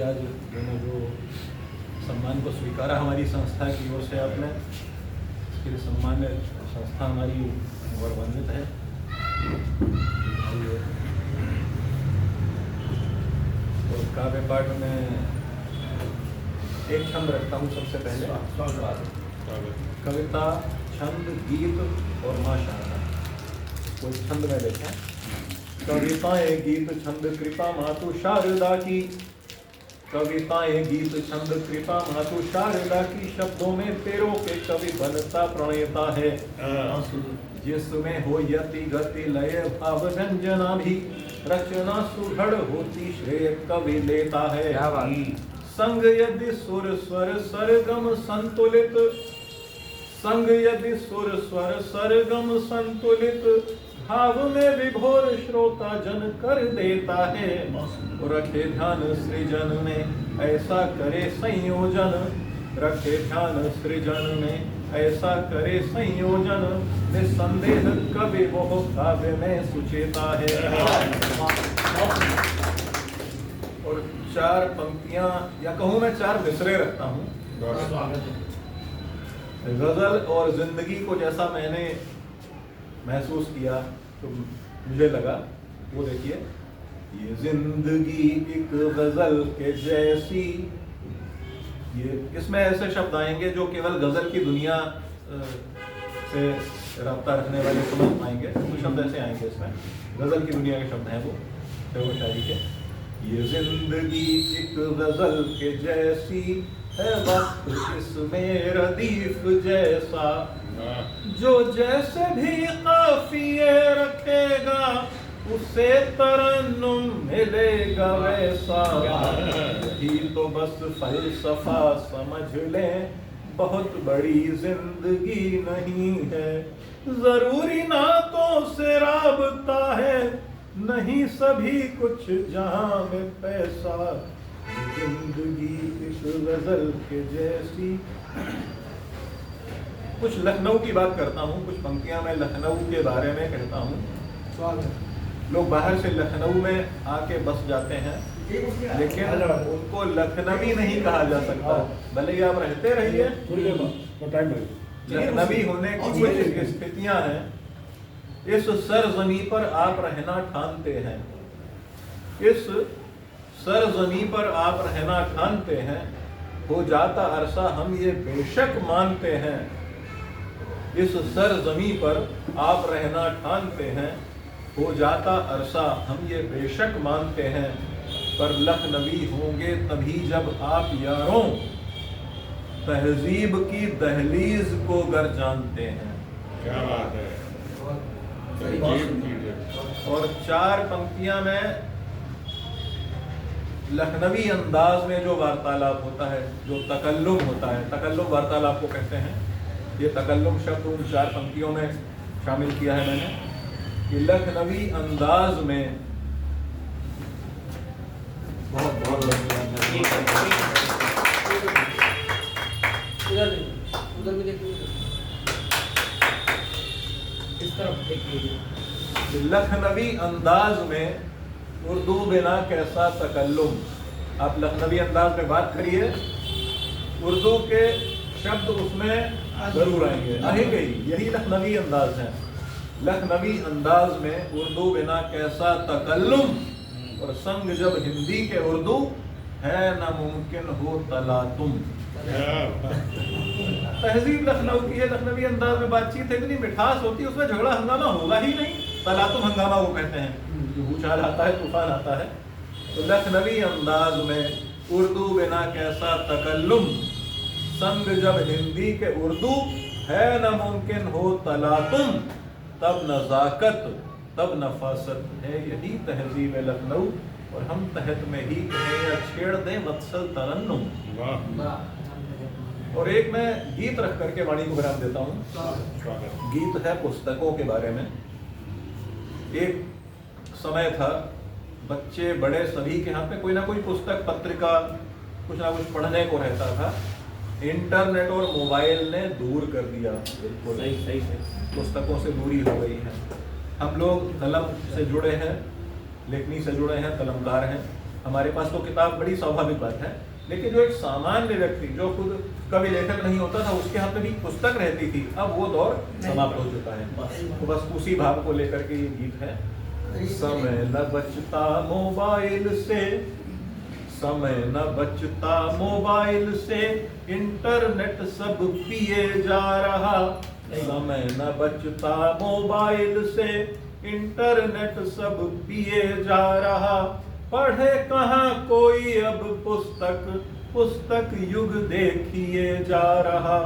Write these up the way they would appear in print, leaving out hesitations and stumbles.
भी आज मैंने जो सम्मान को स्वीकारा हमारी संस्था की ओर से आपने, इसके लिए सम्मान्य संस्था हमारी गौरवान्वित है। तो काव्य पाठ में एक छंद रखता हूँ सबसे पहले। कविता, छंद, गीत और माँ शारदा। कोई छंद में देखें। कविताएं गीत छंद कृपा मातु शारदा की, कविताएं गीत छंद कृपा मातु शारदा की, शब्दों में तेरों के कवि बनता प्रणेता है, जिसमें हो यति गति लय भाव व्यंजना भी, रचना सुदृढ़ होती श्रेय कवि लेता है। संग यदि सुर स्वर सरगम संतुलित, संग यदि सुर स्वर सरगम संतुलित, भाव में विभोर श्रोता जन कर देता है। रखे ध्यान सृजन में ऐसा करे संयोजन, रखे ध्यान सृजन में ऐसा करे संयोजन, निसंदेह कवि वो काव्य में सुचेता है। और चार पंक्तियां या कहूं मैं चार मिसरे रखता हूं। गजल और जिंदगी को जैसा मैंने महसूस किया तो मुझे लगा, वो देखिए, ये जिंदगी एक गजल के जैसी, ये इसमें ऐसे शब्द आएंगे जो केवल गजल की दुनिया से राब्ता रखने वाले समझ पाएंगे। कुछ शब्द ऐसे आएंगे इसमें, गजल की दुनिया के शब्द हैं वो शायरी के। ये जिंदगी एक गजल के जैसी है, वक्त इसमें रदीफ जैसा, जो जैसे भी काफिये रखेगा उसे तरन्नुम मिलेगा वैसा। यही तो बस फलसफा समझ लें, बहुत बड़ी जिंदगी नहीं है, जरूरी नातों से राबता है, नहीं सभी कुछ जहां में पैसा। जिंदगी इस गजल के जैसी। कुछ लखनऊ की बात करता हूँ, कुछ पंक्तियां मैं लखनऊ के बारे में कहता हूँ। लोग बाहर से लखनऊ में आके बस जाते हैं, लेकिन उनको लखनवी नहीं कहा जा सकता, भले ही आप रहते रहिए। लखनवी होने की कुछ स्थितियां हैं। इस सरजमी पर आप रहना ठानते हैं, इस सरजमी पर आप रहना ठानते हैं, हो जाता अरसा हम ये बेशक मानते हैं। इस सरजमी पर आप रहना ठानते हैं, हो जाता अरसा हम ये बेशक मानते हैं, पर लखनवी होंगे तभी जब आप यारों तहजीब की दहलीज को गर जानते हैं। क्या बात है। और चार पंक्तियां में लखनवी अंदाज में जो वार्तालाप होता है, जो तकल्लुम होता है, तकल्लुम वार्तालाप को कहते हैं। ये तकल्लुम शब्द उन चार पंक्तियों में शामिल किया है मैंने कि लखनवी अंदाज में बहुत बहुत उधर भी देखिए, इस तरफ देखिए। लखनवी अंदाज में उर्दू बिना कैसा तकल्लुम। आप लखनवी अंदाज में बात करिए, उर्दू के शब्द उसमें जरूर आएंगे ही। यही लखनवी अंदाज है। लखनवी अंदाज में उर्दू बिना कैसा तकल्लुम, और संग जब हिंदी के उर्दू है न मुमकिन हो तलातुम। तहजीब लखनऊ की है, लखनवी अंदाज में बातचीत है, इतनी मिठास होती है, उसमें झगड़ा हंगामा होगा ही नहीं। तलातुम हंगामा वो कहते हैं, भूचाल आता है, तूफान आता है। तो लखनवी अंदाज में उर्दू बिना कैसा तकल्लुम, संग जब हिंदी के उर्दू है न मुमकिन हो तलातुम, तब नजाकत तब नफासत है, यही तहजीब है लखनऊ। और हम तहत में ही कहें या छेड़ दें मत्सल तरन्नुम। और एक मैं गीत रख करके वाणी को विराम देता हूँ। गीत है पुस्तकों के बारे में। एक समय था, बच्चे बड़े सभी के हाथ में कोई ना कोई पुस्तक, पत्रिका, कुछ ना कुछ पढ़ने को रहता था। इंटरनेट और मोबाइल ने दूर कर दिया, बिल्कुल सही पुस्तकों से दूरी हो गई है। हम लोग कलम से जुड़े हैं, लेखनी से जुड़े हैं, कलमकार हैं, हमारे पास तो किताब बड़ी स्वाभाविक बात है, लेकिन जो एक सामान्य व्यक्ति जो खुद कवि लेखक नहीं होता था, उसके हाथ में भी पुस्तक रहती थी, अब वो दौर समाप्त हो चुका है। तो बस उसी भाव को लेकर के ये गीत है। समय न बचता मोबाइल से, समय न बचता मोबाइल से, इंटरनेट सब पिए जा रहा। समय न बचता मोबाइल से, इंटरनेट सब पिए जा रहा। पढ़े कहाँ कोई अब पुस्तक, पुस्तक युग देखिए जा रहा।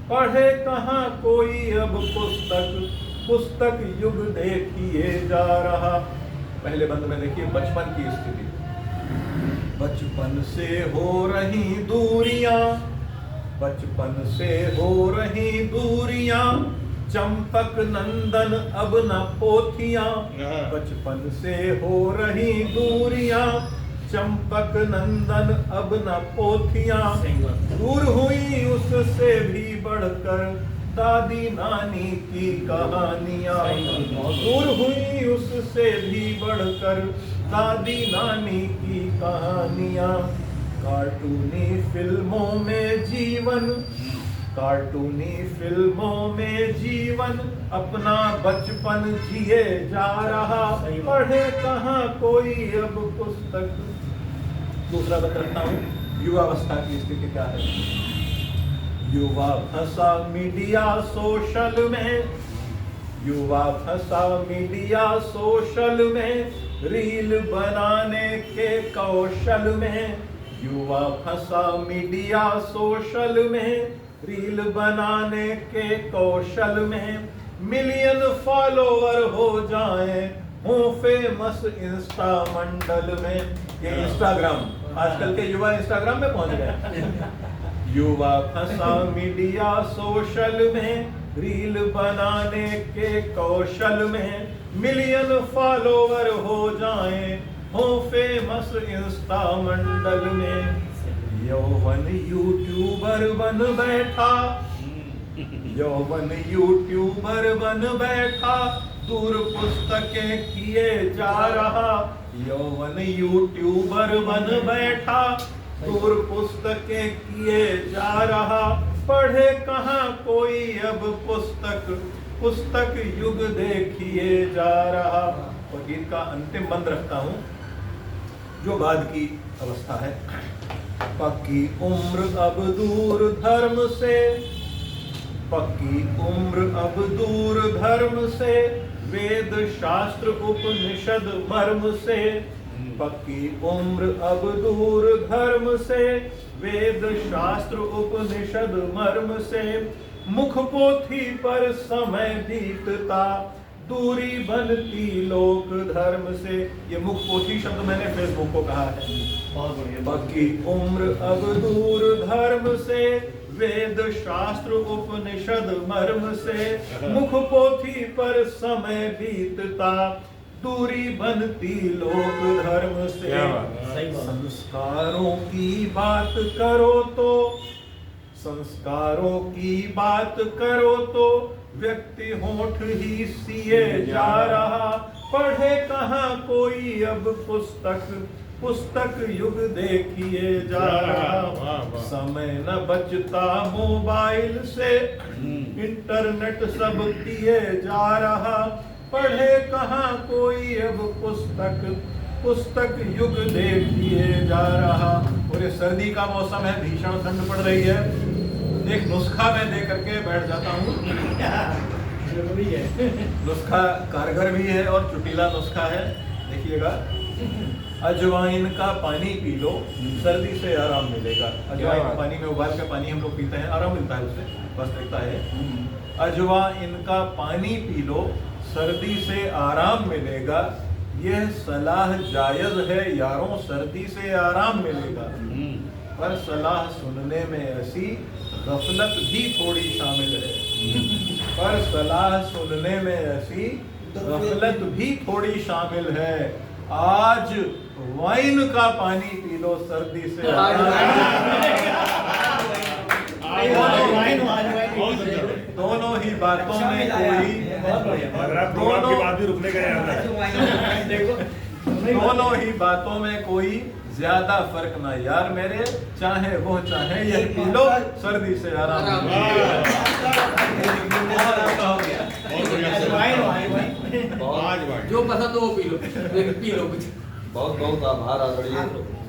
पढ़े कहाँ कोई अब पुस्तक, पुस्तक युग देखिए जा रहा। पहले बंद में देखिए बचपन की स्थिति। बचपन से हो रही दूरियां, बचपन से हो रही दूरियां, चंपक नंदन अब न पोथियां। बचपन से हो रही दूरियां, चंपक नंदन अब न पोथियां। दूर हुई उससे भी बढ़कर दादी नानी की कहानियां। दूर हुई उससे भी बढ़कर दादी नानी की कहानियां। कार्टूनी फिल्मों में जीवन, कार्टूनी फिल्मों में जीवन, अपना बचपन जिए जा रहा। पढ़े कहाँ कोई अब पुस्तक। दूसरा बताता हूँ, युवावस्था की स्थिति क्या है। युवा फंसा मीडिया सोशल में, युवा फंसा मीडिया सोशल में, रील बनाने के कौशल में। युवा फंसा मीडिया सोशल में, रील बनाने के कौशल में। मिलियन फॉलोवर हो जाएं, हो फेमस इंस्टा मंडल में। ये इंस्टाग्राम, आजकल के युवा इंस्टाग्राम में पहुंच गए। युवा फंसा मीडिया सोशल में, रील बनाने के कौशल में। मिलियन फॉलोवर हो जाएं, हो फेमस इंस्टा मंडल में। यौवन यूट्यूबर बन बैठा, यौवन यूट्यूबर बन बैठा, दूर पुस्तकें किए जा रहा। यौवन यूट्यूबर बन बैठा, दूर पुस्तकें किए जा रहा। पढ़े कहाँ कोई अब पुस्तक, पुस्तक युग देखिए जा रहा। और गीत का अंतिम बंद रखता हूं, जो बाद की अवस्था है। पक्की उम्र अब दूर धर्म से, पक्की उम्र अब दूर धर्म से, वेद शास्त्र उपनिषद मर्म से। पक्की उम्र अब दूर धर्म से, वेद शास्त्र उपनिषद मर्म से। मुख पोथी पर समय बीतता, दूरी बनती लोक धर्म से। ये मुख पोथी शब्द मैंने फेसबुक को कहा है। बहुत बढ़िया। पक्की उम्र अब दूर धर्म से, वेद शास्त्र उपनिषद मर्म से। मुख पोथी पर समय बीतता, दूरी बनती लोक धर्म से। संस्कारों की बात करो तो, संस्कारों की बात करो तो, व्यक्ति होठ ही सिए जा रहा। पढ़े कहाँ कोई अब पुस्तक, पुस्तक युग देखिए जा रहा। समय न बचता मोबाइल से, इंटरनेट सब किए जा रहा। पढ़े कहाँ कोई अब पुस्तक, पुस्तक युग देखिए जा रहा। और ये सर्दी का मौसम है, भीषण ठंड पड़ रही है। एक नुस्खा मैं दे करके बैठ जाता हूँ। जरूरी है। नुस्खा कारगर भी है और चुटीला नुस्खा है। देखिएगा, अजवाइन का पानी पी लो, सर्दी से आराम मिलेगा। अजवाइन पानी में उबाल के पानी हम लोग पीते हैं, आराम मिलता है उससे, बस लगता है। अजवाइन का पानी पी लो, सर्दी से आराम मिलेगा। यह सलाह जायज है यारों, सर्दी से आराम मिलेगा। पर सलाह सुनने में ऐसी गफलत भी थोड़ी शामिल है। पर सलाह सुनने में ऐसी गफलत भी थोड़ी शामिल है। आज वाइन का पानी पी लो, सर्दी से दोनों ही बातों में कोई, अगर आप दोनों की बात भी रुकने का याद है। देखो दोनों ही बातों में कोई ज्यादा फर्क ना यार मेरे, चाहे वो चाहे ये पी लो, सर्दी से आराम मिले। बहुत जो पसंद हो वो पी लो, लेकिन पी लो कुछ। बहुत बहुत आभार आदरणीय